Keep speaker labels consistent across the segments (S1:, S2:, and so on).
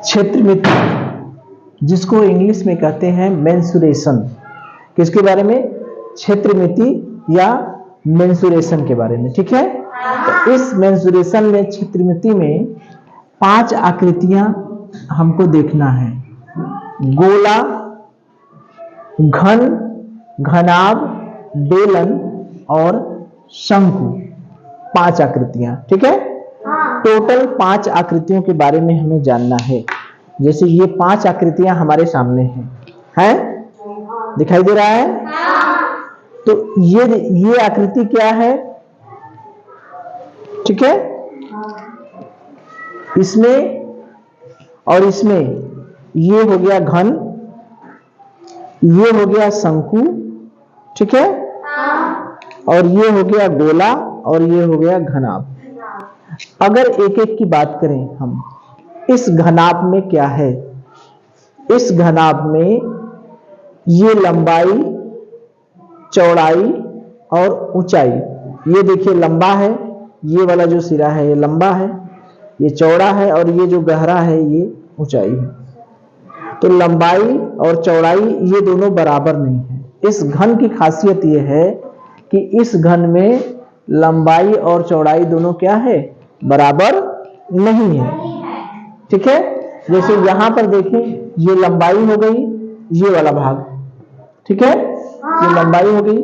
S1: क्षेत्रमिति, जिसको इंग्लिश में कहते हैं मेंसुरेशन। किसके बारे में? क्षेत्रमिति या मेंसुरेशन के बारे में। ठीक है, तो इस मेंसुरेशन में, क्षेत्रमिति में 5 आकृतियां हमको देखना है। गोला, घन, घनाभ, बेलन और शंकु, 5 आकृतियां। ठीक है, टोटल 5 आकृतियों के बारे में हमें जानना है। जैसे ये 5 आकृतियां हमारे सामने हैं, दिखाई दे रहा है? तो ये आकृति क्या है? ठीक है, इसमें और इसमें ये हो गया घन, ये हो गया शंकु, ठीक है, और ये हो गया गोला और ये हो गया घनाभ। अगर एक एक की बात करें हम, इस घनाभ में क्या है? इस घनाभ में ये लंबाई, चौड़ाई और ऊंचाई, ये देखिए लंबा है, ये वाला जो सिरा है ये लंबा है, ये चौड़ा है, और ये जो गहरा है ये ऊंचाई है। तो लंबाई और चौड़ाई ये दोनों बराबर नहीं है। इस घन की खासियत ये है कि इस घन में लंबाई और चौड़ाई दोनों क्या है? बराबर नहीं है। ठीक है, जैसे यहां पर देखें, ये लंबाई हो गई, ये वाला भाग, ठीक है, ये लंबाई हो गई,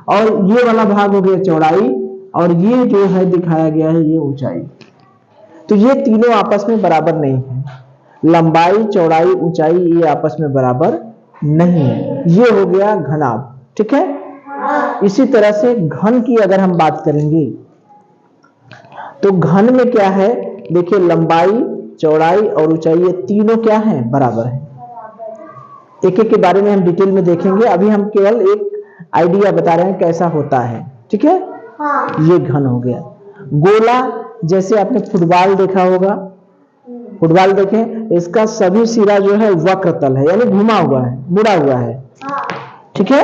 S1: और ये वाला भाग हो गया चौड़ाई, और ये जो है दिखाया गया है ये ऊंचाई। तो ये तीनों आपस में बराबर नहीं है। लंबाई, चौड़ाई, ऊंचाई ये आपस में बराबर नहीं है। ये हो गया घनाभ। ठीक है, इसी तरह से घन की अगर हम बात करेंगे तो घन में क्या है? देखिए लंबाई, चौड़ाई और ऊंचाई ये तीनों क्या है? बराबर है। एक एक के बारे में हम डिटेल में देखेंगे, अभी हम केवल एक आइडिया बता रहे हैं कैसा होता है। ठीक है, ये घन हो गया। गोला, जैसे आपने फुटबॉल देखा होगा, फुटबॉल देखें, इसका सभी सिरा जो है वक्रतल है, यानी घुमा हुआ है, मुड़ा हुआ है। ठीक है,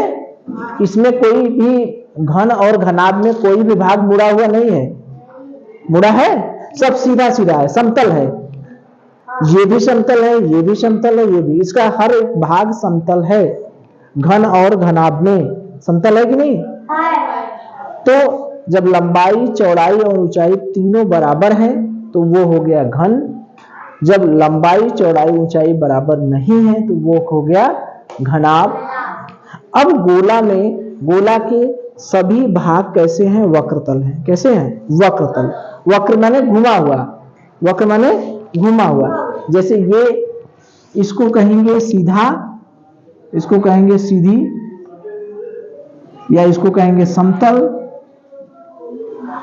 S1: इसमें कोई भी घन और घनाभ में कोई भी भाग मुड़ा हुआ नहीं है। मुड़ा है? सब सीधा सीधा है, समतल है। ये भी समतल है, ये भी समतल है, ये भी, इसका हर एक भाग समतल है। घन और घनाभ में समतल है कि नहीं? तो जब लंबाई, चौड़ाई और ऊंचाई तीनों बराबर हैं तो वो हो गया घन। जब लंबाई, चौड़ाई, ऊंचाई बराबर नहीं है तो वो हो गया घनाभ। अब गोला में, गोला के सभी भाग कैसे हैं? वक्रतल हैं। कैसे हैं? वक्रतल। वक्र माने घुमा हुआ, वक्र माने घुमा हुआ। जैसे ये, इसको कहेंगे सीधा, इसको कहेंगे सीधी, या इसको कहेंगे समतल,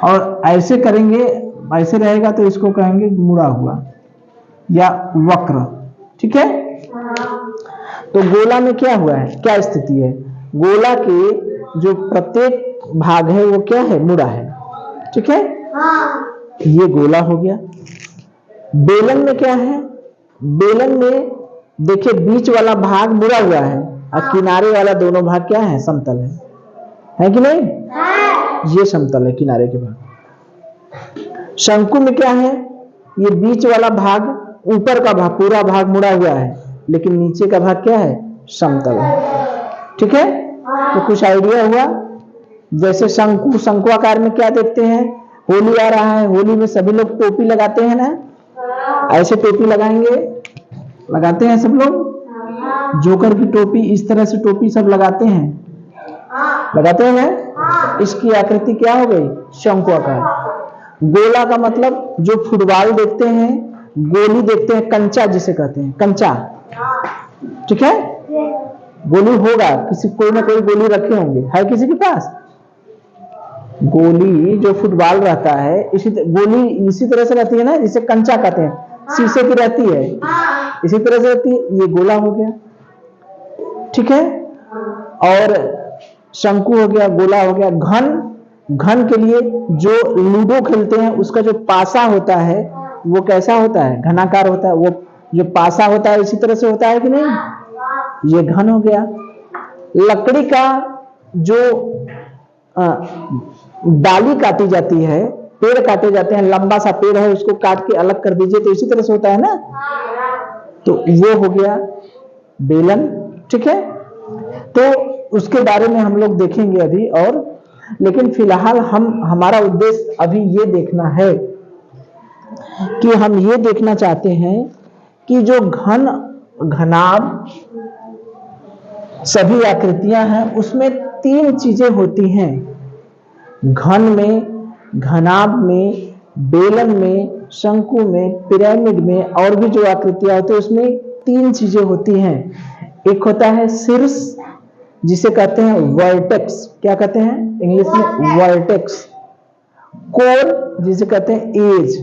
S1: और ऐसे करेंगे, ऐसे रहेगा तो इसको कहेंगे मुड़ा हुआ या वक्र। ठीक है, तो गोला में क्या हुआ है? क्या स्थिति है? गोला के जो प्रत्येक भाग है वो क्या है? मुड़ा है। ठीक है, ये गोला हो गया। बेलन में क्या है? बेलन में देखिए बीच वाला भाग मुड़ा हुआ है और किनारे वाला दोनों भाग क्या है? समतल है कि नहीं? ये समतल है, किनारे के भाग। शंकु में क्या है? ये बीच वाला भाग, ऊपर का भाग, पूरा भाग मुड़ा हुआ है, लेकिन नीचे का भाग क्या है? समतल है। ठीक है, तो कुछ आइडिया हुआ। जैसे शंकु, शंकुआकार में क्या देखते हैं? होली आ रहा है, होली में सभी लोग टोपी लगाते हैं ना, ऐसे टोपी लगाएंगे, लगाते हैं सब लोग। जोकर की टोपी, इस तरह से टोपी सब लगाते हैं, लगाते हैं ना। इसकी आकृति क्या हो गई? शंकुआकार। गोला का मतलब जो फुटबॉल देखते हैं, गोली देखते हैं, कंचा जिसे कहते हैं, कंचा। ठीक है, गोली होगा, किसी कोई ना कोई गोली रखे होंगे, है किसी के पास? गोली जो फुटबॉल रहता है, गोली इसी तरह से रहती है ना, जिसे कंचा कहते हैं, शीशे की रहती है, इसी तरह से रहती है। ये गोला हो गया। ठीक है, और शंकु हो गया, गोला हो गया। घन, घन के लिए जो लूडो खेलते हैं उसका जो पासा होता है वो कैसा होता है? घनाकार होता है। वो जो पासा होता है इसी तरह से होता है कि नहीं? ये घन हो गया। लकड़ी का जो डाली काटी जाती है, पेड़ काटे जाते हैं, लंबा सा पेड़ है, उसको काट के अलग कर दीजिए तो इसी तरह से होता है ना। तो वो हो गया बेलन। ठीक है, तो उसके बारे में हम लोग देखेंगे अभी और, लेकिन फिलहाल हमारा उद्देश्य अभी ये देखना है कि हम ये देखना चाहते हैं कि जो घनाभ सभी आकृतियां हैं उसमें 3 चीजें होती हैं। घन में, घनाभ में, बेलन में, शंकु में, पिरामिड में और भी जो आकृतियां होती है उसमें 3 चीजें होती हैं। एक होता है शीर्ष जिसे कहते हैं वर्टेक्स, क्या कहते हैं इंग्लिश में वर्टेक्स। कोर जिसे कहते हैं एज,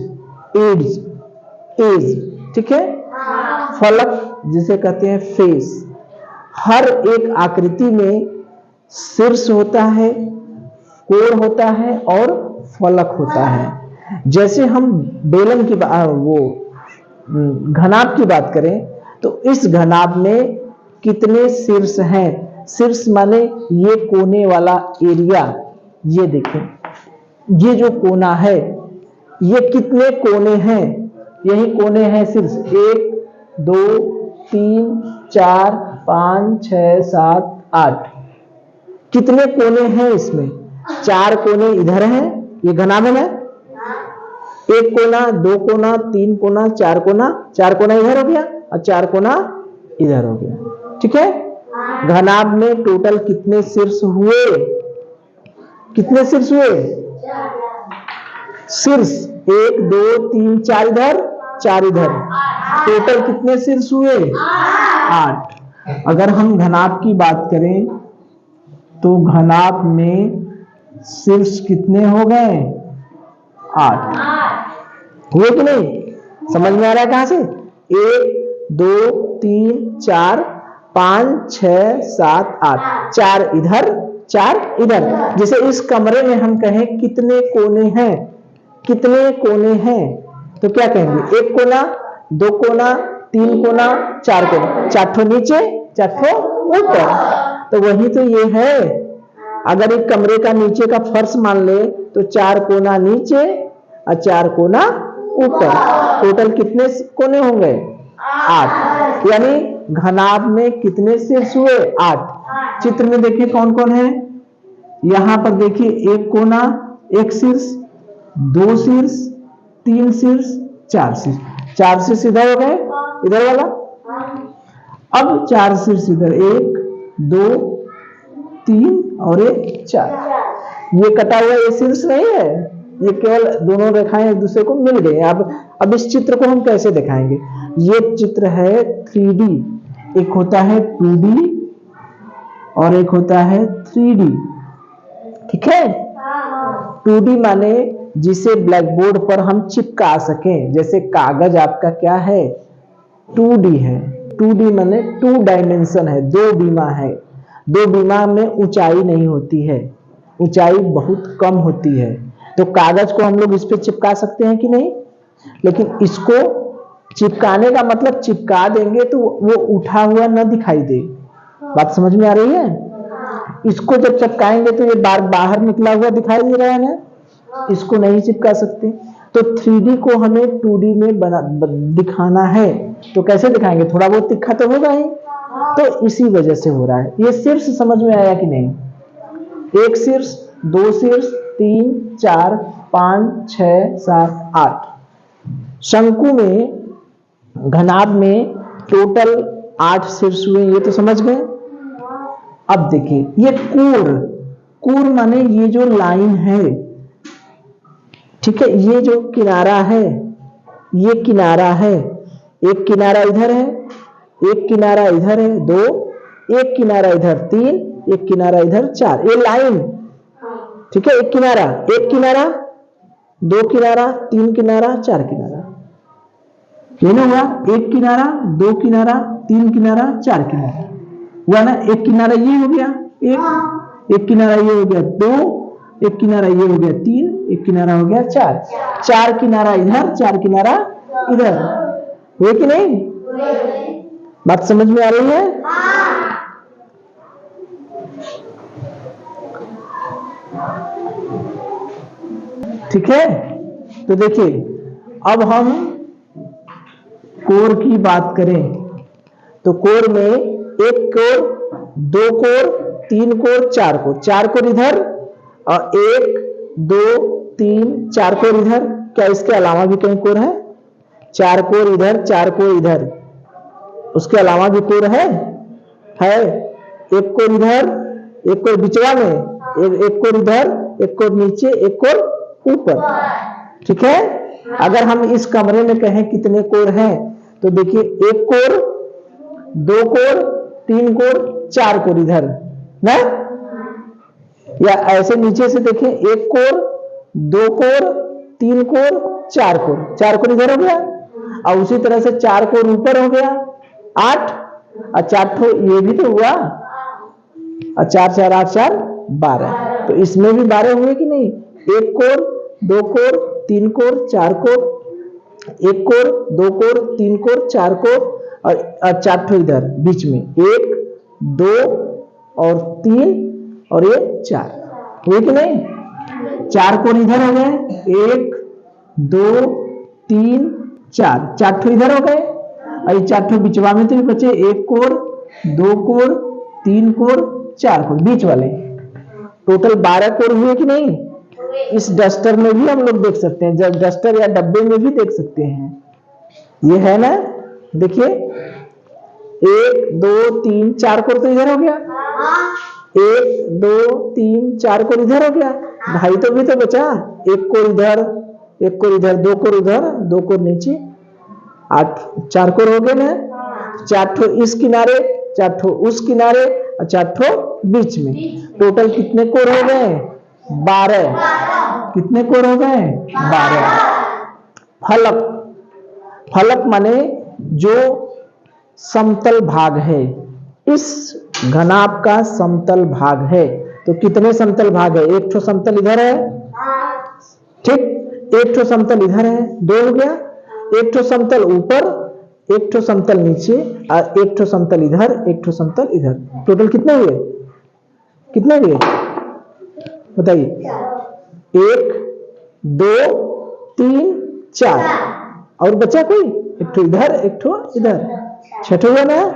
S1: ठीक है। फलक जिसे कहते हैं फेस। हर एक आकृति में शीर्ष होता है, कोर होता है और फलक होता है। जैसे हम बेलन की घनाभ की बात करें तो इस घनाभ में कितने शीर्ष हैं? शीर्ष माने ये कोने वाला एरिया, ये देखें, ये जो कोना है ये कितने कोने हैं? यही कोने हैं शीर्ष। 1 2 3 4 5 6 7 8। कितने कोने हैं इसमें? 4 कोने इधर हैं, ये घनाभ है। 1 कोना, 2 कोना, 3 कोना, 4 कोना। 4 कोना इधर हो गया और 4 कोना इधर हो गया। ठीक है, घनाभ में टोटल कितने शीर्ष हुए? कितने शीर्ष हुए? शीर्ष 1 2 3 4 इधर, 4 इधर। टोटल कितने शीर्ष हुए? 8। अगर हम घनाभ की बात करें तो घनाभ में शीर्ष कितने हो गए? 8 हुए कि नहीं? समझ में आ रहा है कहां से? 1 2 3 4 5 6 7 8। 4 इधर, 4 इधर। जैसे इस कमरे में हम कहें कितने कोने हैं? कितने कोने हैं तो क्या कहेंगे? 1 कोना, 2 कोना, 3 कोना, 4 कोना। 4 ठो नीचे, 4 ठो ऊपर। तो वही तो ये है। अगर एक कमरे का नीचे का फर्श मान ले तो 4 कोना नीचे और 4 कोना ऊपर। टोटल कितने कोने होंगे? 8। यानी घनाभ में कितने शीर्ष हुए? 8। चित्र में देखिए कौन कौन है। यहां पर देखिए 1 कोना, 1 शीर्ष, 2 शीर्ष, 3 शीर्ष, 4 शीर्ष। 4 शीर्ष इधर हो गए, इधर वाला। अब 4 शीर्ष इधर, 1 2 3 और 1 4। ये कटा हुआ ये शीर्ष नहीं है, ये केवल दोनों रेखाएं एक दूसरे को मिल गई। अब इस चित्र को हम कैसे दिखाएंगे? ये चित्र है 3D, एक होता है 2D और एक होता है 3D। ठीक है, 2D माने जिसे ब्लैक बोर्ड पर हम चिपका सकें। जैसे कागज आपका क्या है? 2D है। 2D माने 2 डायमेंशन है, 2 बीमा है। 2 बीमा में ऊंचाई नहीं होती है, ऊंचाई बहुत कम होती है। तो कागज को हम लोग इस पे चिपका सकते हैं कि नहीं? लेकिन इसको चिपकाने का मतलब चिपका देंगे तो वो उठा हुआ न दिखाई दे। बात समझ में आ रही है? इसको जब चिपकाएंगे तो ये बाहर निकला हुआ दिखाई दे रहा है ना, इसको नहीं चिपका सकते। तो 3D को हमें 2D में दिखाना है, तो कैसे दिखाएंगे? थोड़ा बहुत तिखा तो होगा ही, तो इसी वजह से हो रहा है। ये शीर्ष समझ में आया कि नहीं? 1 शीर्ष, 2 शीर्ष, 3 4 5 6 7 8। शंकु में, घनाभ में टोटल 8 शीर्ष हुए, ये तो समझ गए। अब देखिए ये कूर माने ये जो लाइन है, ठीक है, ये जो किनारा है, ये किनारा है। एक किनारा इधर है, एक किनारा इधर है 2, एक किनारा इधर 3, एक किनारा इधर 4। ये लाइन, ठीक है, एक किनारा 2 किनारा 3 किनारा 4 किनारा। ये ना हुआ, एक किनारा 2 किनारा 3 किनारा 4 किनारा हुआ ना। एक किनारा ये हो गया, एक किनारा ये हो गया 2, एक किनारा ये हो गया 3, एक किनारा हो गया 4। 4 किनारा इधर, 4 किनारा इधर। हुए कि नहीं? बात समझ में आ रही है? ठीक है, तो देखिए अब हम कोर की बात करें तो कोर में एक कोर, दो कोर, तीन कोर, चार कोर। चार कोर इधर और एक, दो, तीन, चार कोर इधर। क्या इसके अलावा भी कहीं कोर है? चार कोर इधर, चार कोर इधर, उसके अलावा भी कोर है? एक कोर इधर, एक कोर बिचवा में, एक कोर इधर, एक कोर नीचे, एक कोर ऊपर। ठीक है। अगर हम इस कमरे में कहें कितने कोर हैं तो देखिए एक कोर, दो कोर, तीन कोर, चार कोर इधर ना, या ऐसे नीचे से देखें एक कोर, दो कोर, तीन कोर, चार कोर। चार कोर इधर हो गया और उसी तरह से चार कोर ऊपर हो गया, 8 और 4 ठो ये भी तो हुआ और 4 4 8 4 12। तो इसमें भी 12 हुए कि नहीं? एक कोर, दो कोर, तीन कोर, चार कोर, एक कोर, दो कोर, तीन कोर, चार कोर और 4 ठो इधर बीच में, एक, दो और तीन और ये 4 हुए कि नहीं? 4 कोर इधर हो गए, एक, दो, तीन, चार, 4 ठो इधर हो गए और ये 4 ठो बिचवा में तो भी बचे, एक कोर, दो कोर, तीन कोर, चार कोर बीच वाले। टोटल 12 कोर हुए कि नहीं? इस डस्टर में भी हम लोग देख सकते हैं, जब डस्टर या डब्बे में भी देख सकते हैं। ये है ना, देखिए एक, दो, तीन, चार कोर तो इधर हो गया, एक, दो, तीन, चार कोर इधर हो गया, ढाई तो भी तो बचा, एक कोर इधर, एक कोर इधर, दो कोर उधर, दो कोर नीचे, 8, 4 कोर हो गए ना। 4 ठो इस किनारे, 4 ठो उस किनारे और 4 ठो बीच में। टोटल कितने कोर हो गए? 12। कितने कोर हो गए? 12। फलक, फलक माने जो समतल भाग है, इस घनाभ का समतल भाग है। तो कितने समतल भाग है? एक ठो समतल इधर है, ठीक, एक ठो समतल इधर है, 2 हो गया, एक ठो समतल ऊपर, एक ठो समतल नीचे और एक ठो समतल इधर, एक ठो समतल इधर। टोटल कितने हुए? कितने हुए बताइए? 1, 2, 3, 4 और बचा कोई? एक ठो इधर, एक ठो इधर, 6 ठो हुआ ना?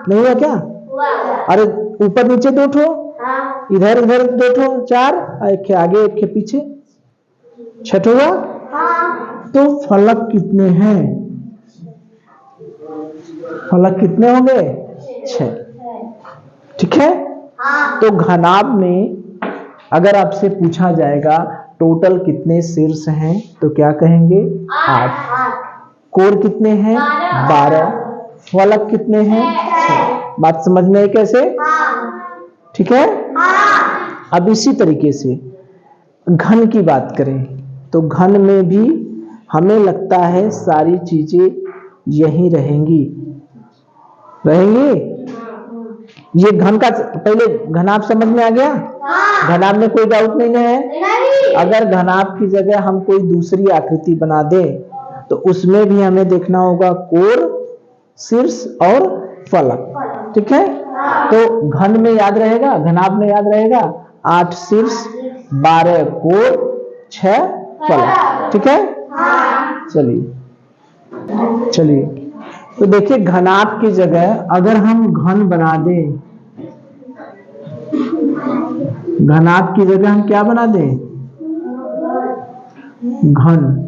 S1: नहीं हुआ क्या? अरे ऊपर नीचे 2 ठो, इधर इधर 2 ठो, 4, एक के आगे एक के पीछे, 6 ठो हुआ। तो फलक कितने हैं? फलक कितने होंगे? 6। ठीक है। तो घनाभ में अगर आपसे पूछा जाएगा टोटल कितने शीर्ष हैं तो क्या कहेंगे? 8। कोर कितने हैं? 12। फलक कितने हैं? 6। बात समझ में आई कैसे? ठीक है। अब इसी तरीके से घन की बात करें तो घन में भी हमें लगता है सारी चीजें यही रहेंगी। ये घन का पहले घनाभ समझ में आ गया? घनाभ में कोई डाउट नहीं है। अगर घनाभ की जगह हम कोई दूसरी आकृति बना दे तो उसमें भी हमें देखना होगा कोर, शीर्ष और फलक। ठीक है। तो घन में याद रहेगा, घनाभ में याद रहेगा 8 शीर्ष, 12 कोर, 6 फलक। ठीक है। चलिए तो देखिए घनाभ की जगह अगर हम घन बना दें, घनाभ की जगह हम क्या बना दें? घन।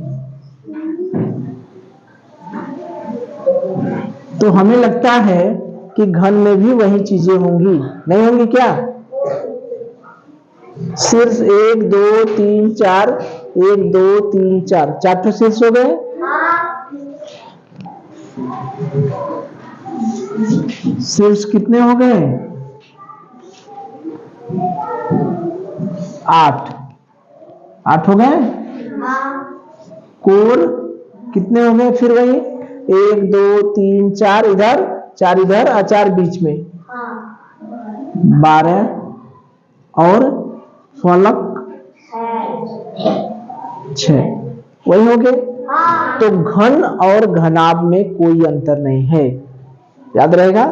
S1: तो हमें लगता है कि घन में भी वही चीजें होंगी, नहीं होंगी क्या? शीर्ष 1 2 3 4, 1 2 3 4, 4 ठो शीर्ष हो गए। शीर्ष कितने हो गए? 8 हो गए। कोर कितने हो गए? फिर वही 1 2 3 4 इधर, 4 इधर और 4 बीच में, 12 और फलक 6, वही हो गए। तो घन और घनाभ में कोई अंतर नहीं है। याद रहेगा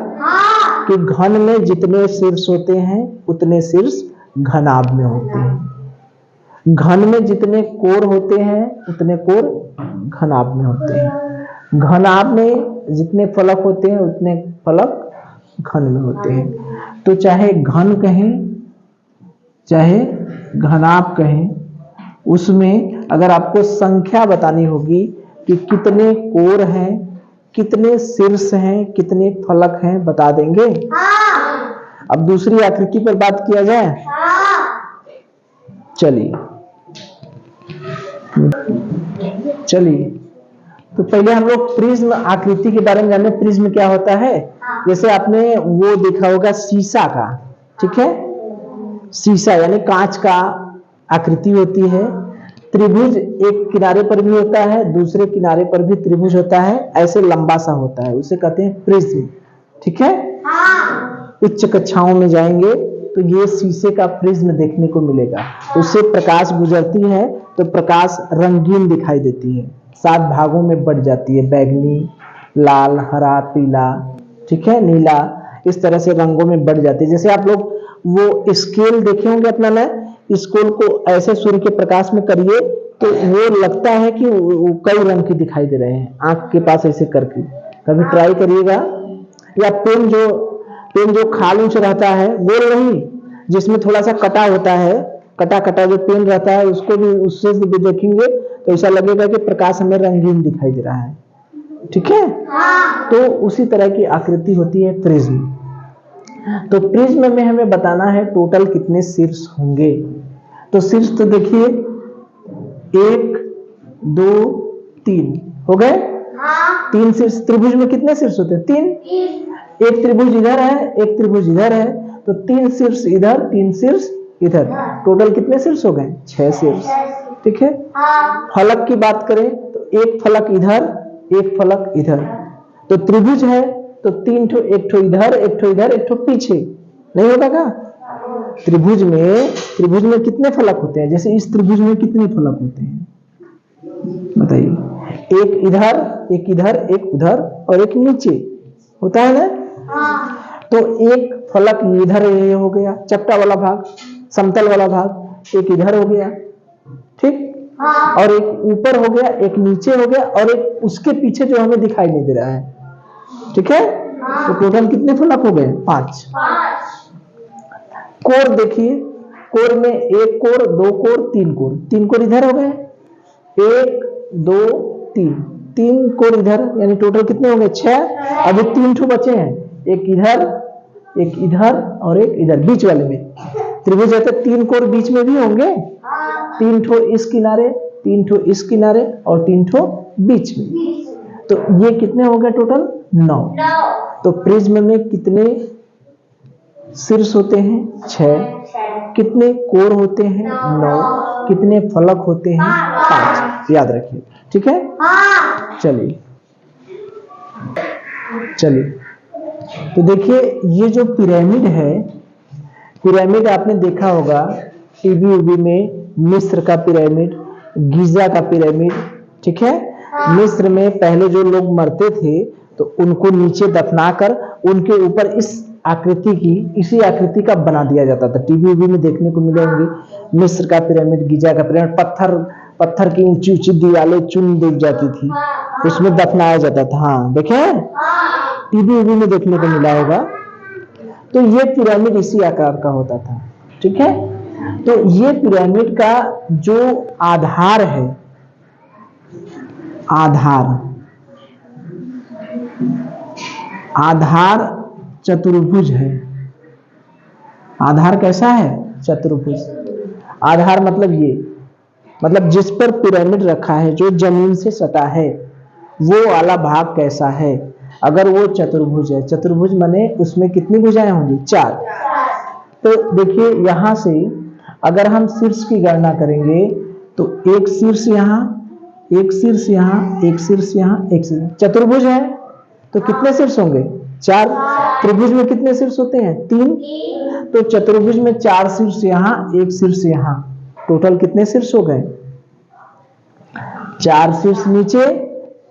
S1: कि घन में जितने शीर्ष होते हैं उतने शीर्ष घनाभ में होते हैं, घन में जितने कोर होते हैं उतने कोर घनाभ में होते हैं। घनाभ में जितने फलक होते हैं उतने फलक घन में होते हैं। तो चाहे घन कहें चाहे घनाभ कहें, उसमें अगर आपको संख्या बतानी होगी कि कितने कोर हैं, कितने शीर्ष हैं, कितने फलक हैं, बता देंगे? अब दूसरी आकृति पर बात किया जाए। चलिए तो पहले हम लोग प्रिज्म आकृति के बारे में जाने। प्रिज्म क्या होता है? जैसे आपने वो देखा होगा शीशा का, ठीक है, शीशा यानी कांच का आकृति होती है। त्रिभुज एक किनारे पर भी होता है, दूसरे किनारे पर भी त्रिभुज होता है, ऐसे लंबा सा होता है, उसे कहते हैं प्रिज्म, ठीक है। उच्च कक्षाओं में जाएंगे तो ये शीशे का प्रिज्म देखने को मिलेगा। उससे प्रकाश गुजरती है तो प्रकाश रंगीन दिखाई देती है, 7 भागों में बढ़ जाती है, बैगनी, लाल, हरा, पीला, ठीक है, नीला, इस तरह से रंगों में बढ़ जाती है। जैसे आप लोग वो स्केल देखे होंगे अपना ना, स्केल को ऐसे सूर्य के प्रकाश में करिए तो वो लगता है कि वो कई रंग की दिखाई दे रहे हैं आंख के पास ऐसे करके। कभी ट्राई करिएगा। या पेन जो खाल ऊंच रहता है, गोल नहीं, जिसमें थोड़ा सा कटा होता है, कटा जो पेन रहता है, उसको भी उससे भी देखेंगे तो ऐसा लगेगा कि प्रकाश हमें रंगीन दिखाई दे रहा है, ठीक है। तो उसी तरह की आकृति होती है प्रिज्म। तो प्रिज्म में हमें बताना है टोटल कितने शीर्ष होंगे। तो शीर्ष तो देखिए 1 2 3 हो गए। 3 शीर्ष। त्रिभुज में कितने शीर्ष होते हैं? 3। एक त्रिभुज इधर है, एक त्रिभुज इधर है, तो 3 शीर्ष इधर, 3 शीर्ष इधर, टोटल कितने शीर्ष हो गए? 6 शीर्ष, ठीक है। फलक की बात करें तो एक फलक इधर, एक फलक इधर, तो त्रिभुज है तो 3 ठो, एक ठो इधर, एक ठो इधर, एक ठो पीछे, नहीं होगा क्या? त्रिभुज में कितने फलक होते हैं? जैसे इस त्रिभुज में कितने फलक होते हैं बताइए? एक इधर, एक इधर, एक उधर और एक नीचे होता है ना। तो एक फलक इधर ये हो गया चपटा वाला भाग, समतल वाला भाग, एक इधर हो गया, ठीक, और एक ऊपर हो गया, एक नीचे हो गया, और एक उसके पीछे जो हमें दिखाई नहीं दे रहा है, ठीक है। तो टोटल कितने फलक हो गए? 5। कोर देखिए, कोर में 1 कोर, 2 कोर, 3 कोर, 3 कोर इधर हो गए, 1 2 3, 3 कोर इधर, यानी टोटल कितने हो गए? 6। अभी 3 ठो बचे हैं, एक इधर, एक इधर और एक इधर, बीच वाले में। त्रिभुज है तो 3 कोर बीच में भी होंगे, 3 ठो इस किनारे, 3 ठो इस किनारे और 3 ठो बीच में। तो ये कितने हो गए टोटल? 9। तो प्रिज्म में कितने शीर्ष होते हैं? 6। कितने कोर होते हैं? 9। कितने फलक होते हैं? 5। याद रखिए, ठीक है। चलिए तो देखिए ये जो पिरामिड है, पिरामिड आपने देखा होगा टीवी उबी में, मिस्र का पिरामिड, गीजा का पिरामिड, ठीक है। मिस्र में पहले जो लोग मरते थे तो उनको नीचे दफनाकर उनके ऊपर इसी आकृति का बना दिया जाता था। टीवी में देखने को मिले होंगे मिस्र का पिरामिड, गीजा का पिरामिड, पत्थर की ऊंची ऊंची दीवारें चुन दी जाती थी, उसमें दफनाया जाता था। हाँ देखे, टीवी में देखने को मिला होगा। तो ये पिरामिड इसी आकार का होता था, ठीक है। तो ये पिरामिड का जो आधार है, आधार चतुर्भुज है। आधार कैसा है? चतुर्भुज। आधार मतलब जिस पर पिरामिड रखा है, जो जमीन से सटा है, वो वाला भाग कैसा है? अगर वो चतुर्भुज है, चतुर्भुज माने उसमें कितनी भुजाएं होंगी? 4। तो देखिए यहां से अगर हम शीर्ष की गणना करेंगे तो एक शीर्ष यहाँ, एक शीर्ष यहाँ, एक शीर्ष यहाँ, एक शीर्ष। चतुर्भुज है तो कितने शीर्ष होंगे? 4। त्रिभुज में कितने शीर्ष होते हैं? 3। तो चतुर्भुज में 4 शीर्ष यहाँ, एक शीर्ष यहाँ, टोटल कितने शीर्ष हो गए? 4 शीर्ष नीचे,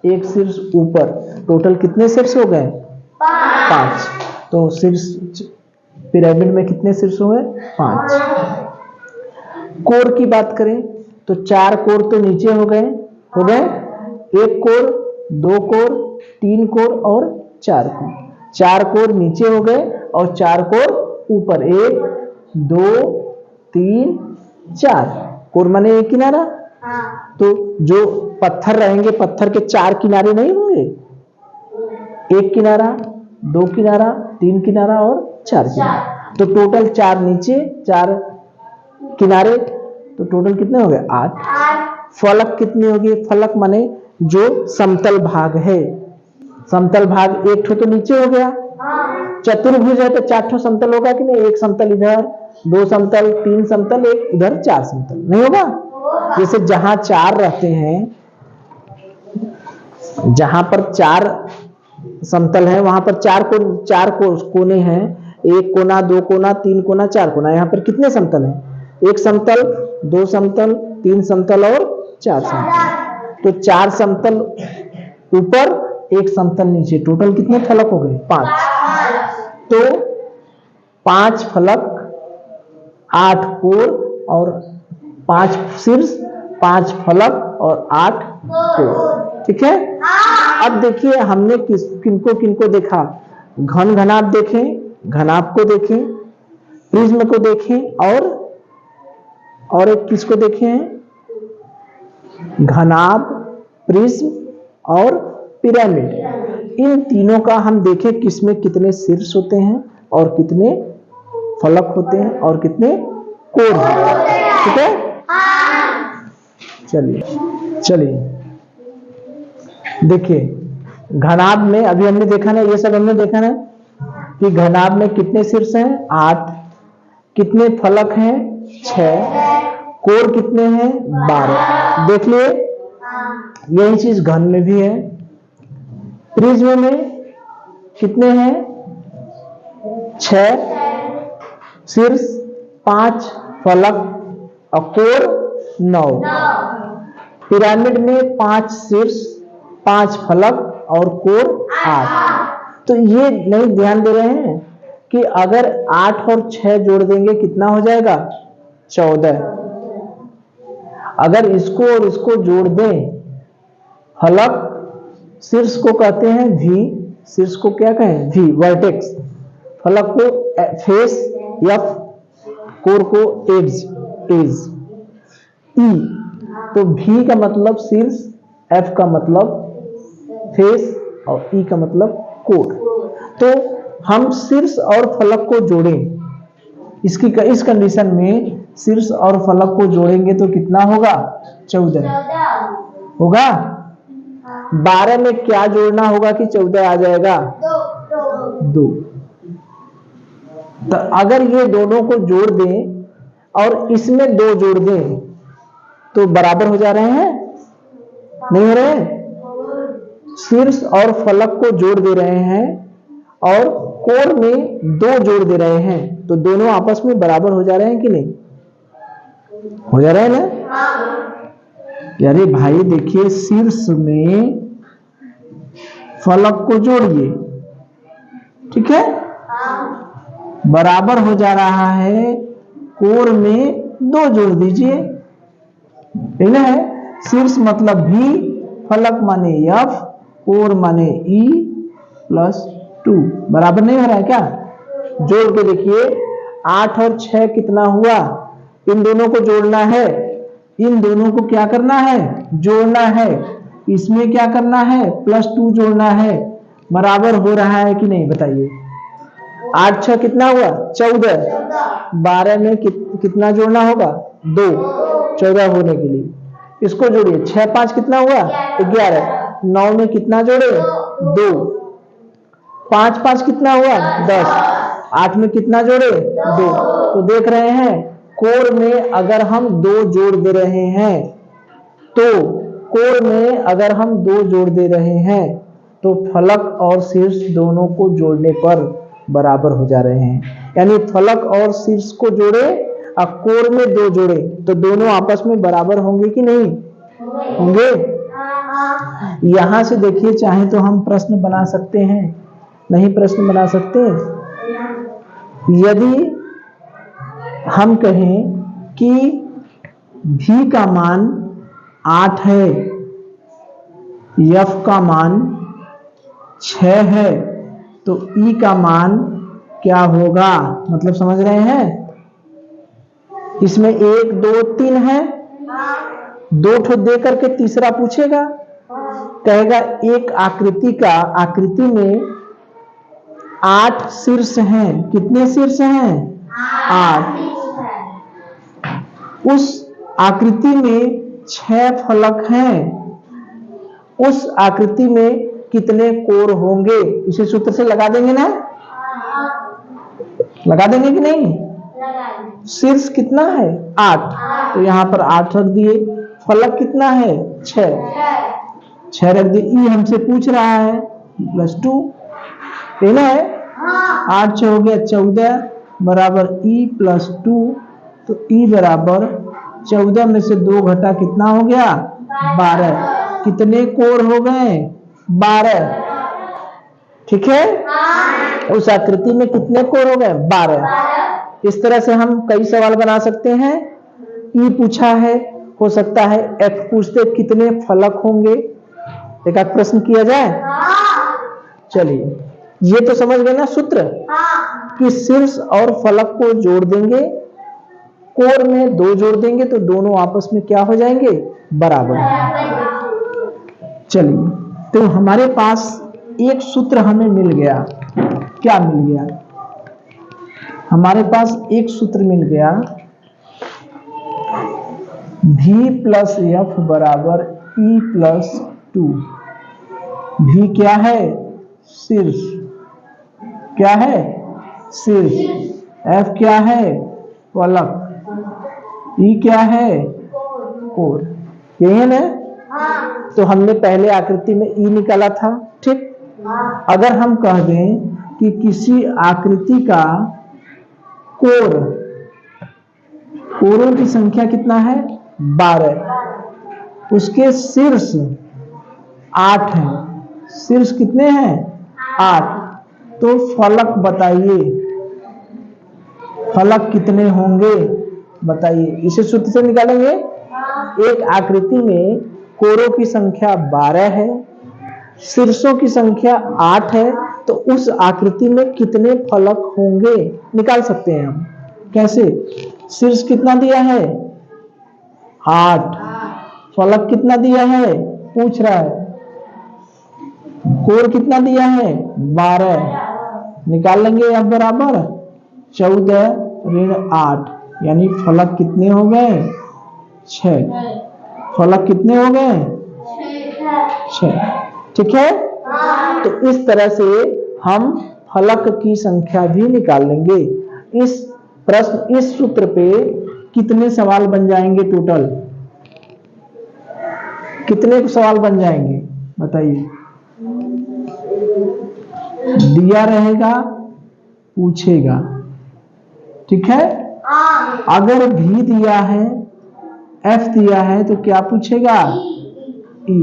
S1: एक शीर्ष ऊपर, टोटल कितने शीर्ष हो गए? 5। तो शीर्ष पिरामिड में कितने शीर्ष हुए? 5। कोर की बात करें तो 4 कोर तो नीचे हो गए, एक कोर 2 कोर, 3 कोर और 4 कोर। 4 कोर नीचे हो गए और 4 कोर ऊपर। 1 2 3 4 कोर माने एक किनारा। तो जो पत्थर रहेंगे, पत्थर के 4 किनारे नहीं होंगे, 1 किनारा, 2 किनारा, 3 किनारा और 4 किनारा। तो टोटल 4 नीचे, 4 किनारे, तो टोटल कितने हो गए? 8। फलक कितनी होगी? फलक माने जो समतल भाग है। समतल भाग एक ठो तो नीचे हो गया। चतुर्भुज है तो 4 ठो समतल होगा कि नहीं? एक समतल इधर, 2 समतल, 3 समतल, एक उधर, 4 समतल, नहीं होगा? जैसे जहां 4 रहते हैं, जहां पर 4 समतल है वहां पर 4 कोने हैं। 1 कोना, 2 कोना, 3 कोना, 4 कोना। यहाँ पर कितने समतल हैं? 1 समतल, 2 समतल, 3 समतल और 4 समतल। तो 4 समतल ऊपर, 1 समतल नीचे, टोटल कितने फलक हो गए? 5। तो 5 फलक, 8 कोर और 5 शीर्ष, 5 फलक और 8 कोर। ठीक है? अब देखिए हमने किनको किनको देखा? घन घनाभ देखें, घनाभ को देखें, प्रिज्म को देखें और एक किसको देखें? घनाभ, प्रिज्म और पिरामिड। इन तीनों का हम देखें किसमें कितने शीर्ष होते हैं और कितने फलक होते हैं और कितने कोर होते हैं। ठीक है? चलिए देखिए, घनाभ में अभी हमने देखा ना, ये सब हमने देखा ना कि घनाभ में कितने शीर्ष हैं? 8। कितने फलक हैं? 6। कोर कितने हैं? 12। देख लिए, यही चीज घन में भी है। प्रिज्म में कितने हैं? 6 शीर्ष, 5 फलक और कोर 9। पिरामिड में 5 शीर्ष, 5 फलक और कोर 8। तो ये नहीं ध्यान दे रहे हैं कि अगर 8 और 6 जोड़ देंगे कितना हो जाएगा? 14। अगर इसको और इसको जोड़ दें, फलक शीर्ष को कहते हैं वी, शीर्ष को क्या कहें? V, vertex. फलक को फेस, एफ, कोर को एज, ई। तो भी का मतलब शीर्ष, एफ का मतलब फेस और ई का मतलब कोर। तो हम शीर्ष और फलक को जोड़ें, इस कंडीशन में शीर्ष और फलक को जोड़ेंगे तो कितना होगा? 14 होगा। 12 में क्या जोड़ना होगा कि 14 आ जाएगा? 2। तो अगर ये दोनों को जोड़ दें और इसमें 2 जोड़ दें तो बराबर हो जा रहे हैं? नहीं हो रहे? शीर्ष और फलक को जोड़ दे रहे हैं और कोर में 2 जोड़ दे रहे हैं, तो दोनों आपस में बराबर हो जा रहे हैं कि नहीं? हो जा रहे हैं ना? अरे भाई देखिए, शीर्ष में फलक को जोड़िए, ठीक है, बराबर हो जा रहा है। कोर में 2 जोड़ दीजिए, ठीक है। शीर्ष मतलब भी, फलक माने एफ, कोर माने ई प्लस 2। बराबर नहीं हो रहा है क्या? जोड़ के देखिए, 8 और 6 कितना हुआ? इन दोनों को जोड़ना है, इन दोनों को क्या करना है? जोड़ना है। इसमें क्या करना है? +2 जोड़ना है। बराबर हो रहा है कि नहीं बताइए? 8 6 कितना हुआ? 14। 12 में कितना जोड़ना होगा? 2, 14 होने के लिए। इसको जोड़िए, 6 5 कितना हुआ? 11। 9 में कितना जोड़े? 2। 5 5 कितना हुआ? 10। 8 में कितना जोड़े? 2। तो देख रहे हैं, कोर में अगर हम 2 जोड़ दे रहे हैं, तो कोर में अगर हम 2 जोड़ दे रहे हैं तो फलक और शीर्ष दोनों को जोड़ने पर बराबर हो जा रहे हैं। यानी फलक और शीर्ष को जोड़े और कोर में 2 जोड़े तो दोनों आपस में बराबर होंगे कि नहीं होंगे? यहां से देखिए, चाहे तो हम प्रश्न बना सकते हैं, नहीं प्रश्न बना सकते? यदि हम कहें कि भी का मान 8 है f का मान 6 है तो e का मान क्या होगा? मतलब समझ रहे हैं? इसमें 1 2 3 है, 2 ठो दे करके तीसरा पूछेगा, कहेगा एक आकृति में 8 शीर्ष हैं। कितने शीर्ष हैं? 8। उस आकृति में 6 फलक हैं। उस आकृति में कितने कोर होंगे? इसे सूत्र से लगा देंगे ना? लगा देंगे कि नहीं? शीर्ष कितना है? 8। तो यहां पर 8 रख दिए। फलक कितना है? 6 रख दिए। ई हमसे पूछ रहा है +2 लेना है। 8 6 हो गया 14 बराबर e +2। तो e बराबर 14 में से 2 घटा कितना हो गया? 12। कितने कोर हो गए? 12। ठीक है? उस आकृति में कितने कोर हो गए? 12। इस तरह से हम कई सवाल बना सकते हैं। ई पूछा है, हो सकता है f पूछते कितने फलक होंगे, एक आध प्रश्न किया जाए। चलिए, ये तो समझ गए ना सूत्र कि शीर्ष और फलक को जोड़ देंगे, कोर में 2 जोड़ देंगे तो दोनों आपस में क्या हो जाएंगे? बराबर। चलिए, तो हमारे पास एक सूत्र हमें मिल गया। क्या मिल गया? हमारे पास एक सूत्र मिल गया, v + f बराबर e + 2। v क्या है? शीर्ष। क्या है? शीर्ष। f क्या है? फलक। e क्या है? कोर। यही है ना? तो हमने पहले आकृति में e निकाला था। ठीक, अगर हम कह दें कि किसी आकृति का कोरों की संख्या कितना है? 12। उसके शीर्ष 8 हैं। शीर्ष कितने हैं? 8। तो फलक बताइए, फलक कितने होंगे बताइए। इसे सूत्र से निकालेंगे। एक आकृति में कोरों की संख्या 12 है, शीर्षों की संख्या 8 है, तो उस आकृति में कितने फलक होंगे निकाल सकते हैं हम। कैसे? शीर्ष कितना दिया है? 8। फलक कितना दिया है? पूछ रहा है। कोर कितना दिया है? 12। निकाल लेंगे। f बराबर 14 - 8 यानी फलक कितने हो गए? 6। फलक कितने हो गए? 6। ठीक है? तो इस तरह से हम फलक की संख्या भी निकाल लेंगे। इस सूत्र पे कितने सवाल बन जाएंगे? टोटल कितने सवाल बन जाएंगे बताइए। दिया रहेगा, पूछेगा। ठीक है? अगर भी दिया है, f दिया है तो क्या पूछेगा? e।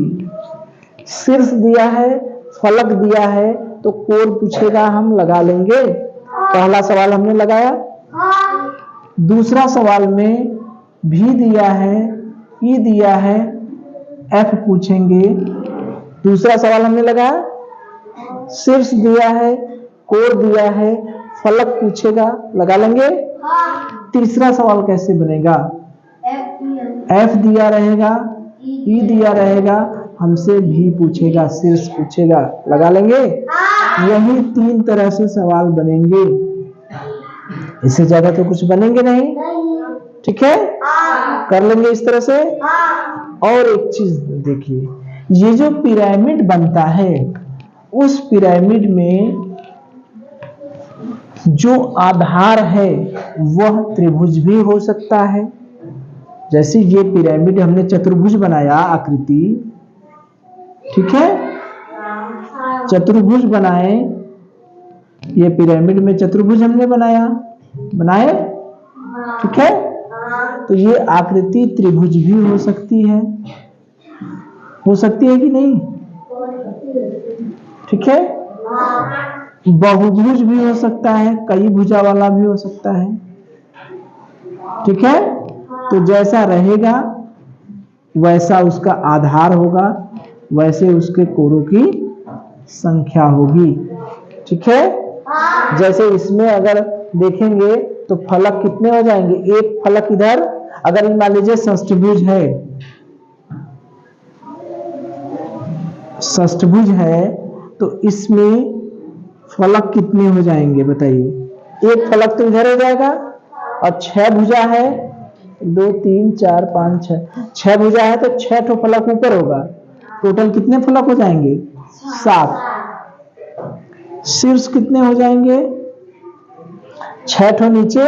S1: शीर्ष दिया है, फलक दिया है तो कोर पूछेगा। हम लगा लेंगे। पहला सवाल हमने लगाया। दूसरा सवाल में भी दिया है, e दिया है, f पूछेंगे। दूसरा सवाल हमने लगाया। शीर्ष दिया है, कोर दिया है, फलक पूछेगा। लगा लेंगे। तीसरा सवाल कैसे बनेगा? f दिया रहेगा, e दिया रहेगा, हमसे भी पूछेगा, शीर्ष पूछेगा। लगा लेंगे। यही 3 तरह से सवाल बनेंगे, इससे ज्यादा तो कुछ बनेंगे नहीं। ठीक है? कर लेंगे इस तरह से। और एक चीज देखिए, ये जो पिरामिड बनता है, उस पिरामिड में जो आधार है वह त्रिभुज भी हो सकता है। जैसे ये पिरामिड हमने चतुर्भुज बनाया आकृति। ठीक है? चतुर्भुज बनाए, ये पिरामिड में चतुर्भुज हमने बनाए। ठीक है? तो ये आकृति त्रिभुज भी हो सकती है। हो सकती है कि नहीं? ठीक है? बहुभुज भी हो सकता है, कई भुजा वाला भी हो सकता है। ठीक है? तो जैसा रहेगा वैसा उसका आधार होगा, वैसे उसके कोरों की संख्या होगी। ठीक है, जैसे इसमें अगर देखेंगे तो फलक कितने हो जाएंगे, एक फलक इधर, अगर मान लीजिए षष्ठभुज है, षष्ठभुज है तो इसमें फलक कितने हो जाएंगे बताइए, एक फलक तो इधर हो जाएगा, और 6 भुजा है, 2 3 4 5 6 भुजा है तो 6 ठो फलक ऊपर होगा, टोटल कितने फलक हो जाएंगे, 7। शीर्ष कितने हो जाएंगे, 6 ठो नीचे,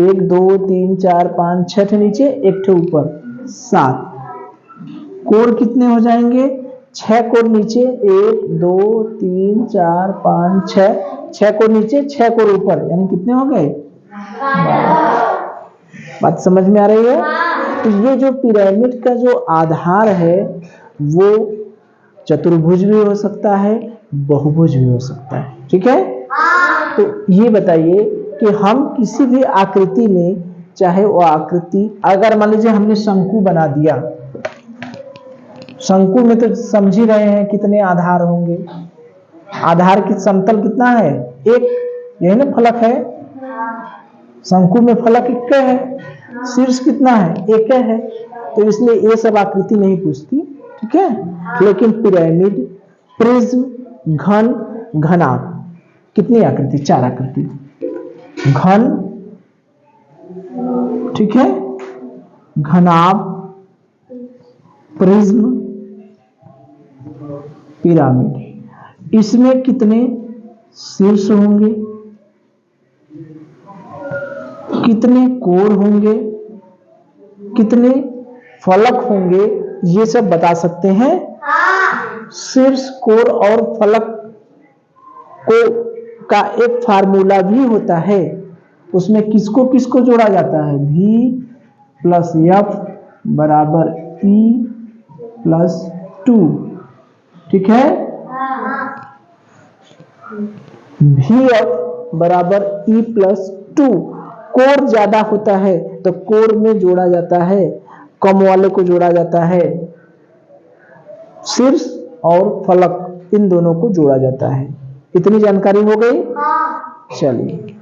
S1: 1 2 3 4 5 6 ठो नीचे, 1 ठो ऊपर, 7। कोर कितने हो जाएंगे, 6 कोर नीचे, 1 2 3 4 5 6 कोर नीचे, 6 कोर ऊपर, यानी कितने हो गए, 12। बात समझ में आ रही है। तो ये जो पिरामिड का जो आधार है वो चतुर्भुज भी हो सकता है, बहुभुज भी हो सकता है। ठीक है, तो ये बताइए कि हम किसी भी आकृति में, चाहे वो आकृति, अगर मान लीजिए हमने शंकु बना दिया, शंकु में तो समझ ही रहे हैं कितने आधार होंगे, आधार की समतल कितना है, एक, यही ना फलक है, शंकु में फलक एक है, शीर्ष कितना है, एक है, तो इसलिए ये सब आकृति नहीं पूछती। ठीक है, लेकिन पिरामिड, प्रिज्म, घन, घनाभ, कितनी आकृति, 4 आकृति, घन, ठीक है, घनाभ, प्रिज्म, पिरामिड। इसमें कितने शीर्ष होंगे, कितने कोर होंगे, कितने फलक होंगे, ये सब बता सकते हैं। शीर्ष, कोर और फलक को का एक फार्मूला भी होता है, उसमें किसको किसको जोड़ा जाता है, V प्लस F बराबर E प्लस 2। ठीक है, VF बराबर E प्लस 2। कोर ज्यादा होता है तो कोर में जोड़ा जाता है, कम वाले को जोड़ा जाता है, शीर्ष और फलक इन दोनों को जोड़ा जाता है। इतनी जानकारी हो गई। चलिए।